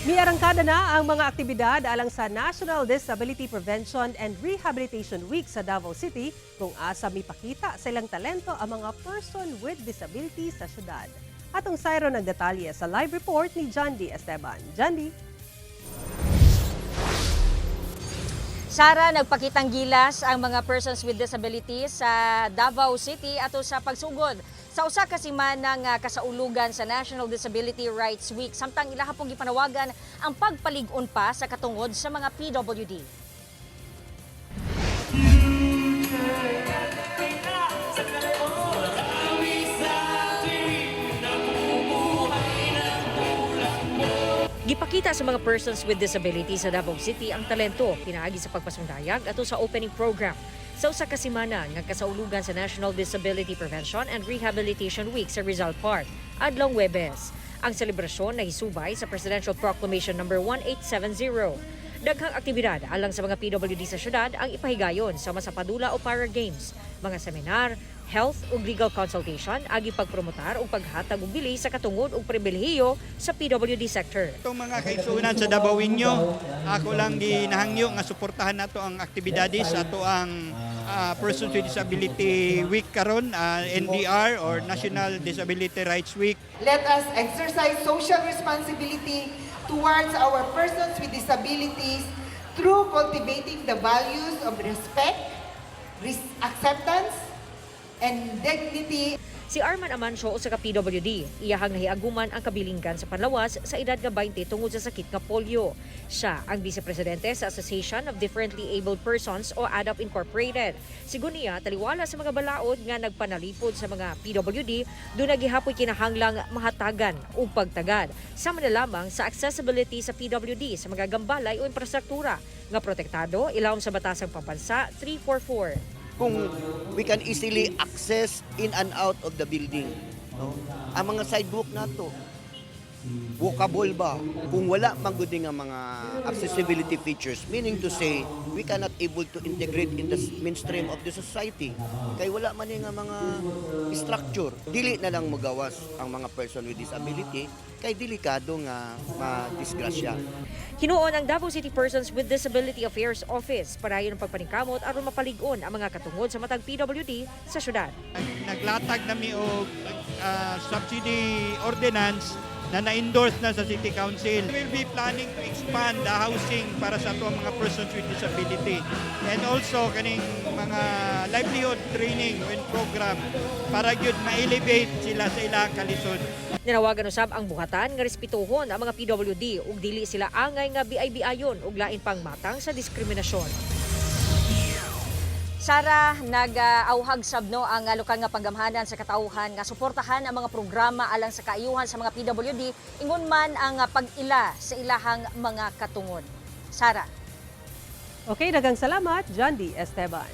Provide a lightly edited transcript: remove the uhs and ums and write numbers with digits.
May arangkada na ang mga aktibidad alang sa National Disability Prevention and Rehabilitation Week sa Davao City kung asa mipakita sa ilang talento ang mga person with disability sa syudad. Atong sayro ng detalye sa live report ni John D. Esteban. John D. Sara, nagpakitang gilas ang mga persons with disabilities sa Davao City ato sa pagsugod sa usa ka semanang kasaulugan sa National Disability Rights Week. Samtang ilaha pong gipanawagan ang pagpalig-on pa sa katungod sa mga PWD. Gipakita sa mga persons with disabilities sa Davao City ang talento pinaagi sa pagpasundayag ato sa opening program sa usa ka semana nga kasaulugan sa National Disability Prevention and Rehabilitation Week sa Rizal Park adlong Huwebes. Ang selebrasyon nahisubay sa Presidential Proclamation No. 1870. Daghang aktibidad alang sa mga PWD sa syudad ang ipahigayon sama sa padula o para games, mga seminar, health ug legal consultation agi pagpromotar ug paghatag og bili sa katungod ug pribilehiyo sa PWD sector. Itong mga kaigsuonan sa Davaoenyo, ako lang ginahangyo nga suportahan nato ang aktibidades ato ang Persons with Disability Week karon, NDR or National Disability Rights Week. Let us exercise social responsibility towards our persons with disabilities through cultivating the values of respect, acceptance, and dignity. Si Arman Amancio usa ka PWD, iyahang nahiaguman ang kabilinggan sa panlawas sa edad nga 20 tungod sa sakit nga polio. Siya ang vice-presidente sa Association of Differently Abled Persons o ADAP Incorporated. Sigun niya taliwala sa mga balaod nga nagpanalipod sa mga PWD doon nagihapoy kinahanglang mahatagan o pagtagad. Sama na lamang sa accessibility sa PWD sa mga gambalay o infrastruktura nga protektado ilawom sa Batasang Pambansa 344. Kung we can easily access in and out of the building. No? Ang mga sidewalk nato, walkable ba? Kung wala maguding ang mga accessibility features, meaning to say, we cannot able to integrate in the mainstream of the society. Kaya wala man yung mga structure. Dili na lang magawas ang mga person with disability, kay delikado nga madisgrasya. Hinuon ang Davao City Persons with Disability Affairs Office para yun ang pagpaningkamot aron mapalig-on ang mga katungod sa matag PWD sa syudad. Naglatag nami og subsidy ordinance na na-endorse na sa City Council. We will be planning to expand the housing para sa ato mga persons with disability and also kaning mga livelihood training and program para gyud ma-elevate sila sa ilang kalisod. Ninawagan usab ang buhatan nga respetuhon ang mga PWD ug dili sila angay nga biay-biayon ug lain pang matang sa diskriminasyon. Sara, nag-auhag sabno ang lokal nga panggamhanan sa katauhan nga suportahan ang mga programa alang sa kaayuhan sa mga PWD ingon man ang pag-ila sa ilahang mga katungod. Sara. Okay, daghang salamat, John D. Esteban.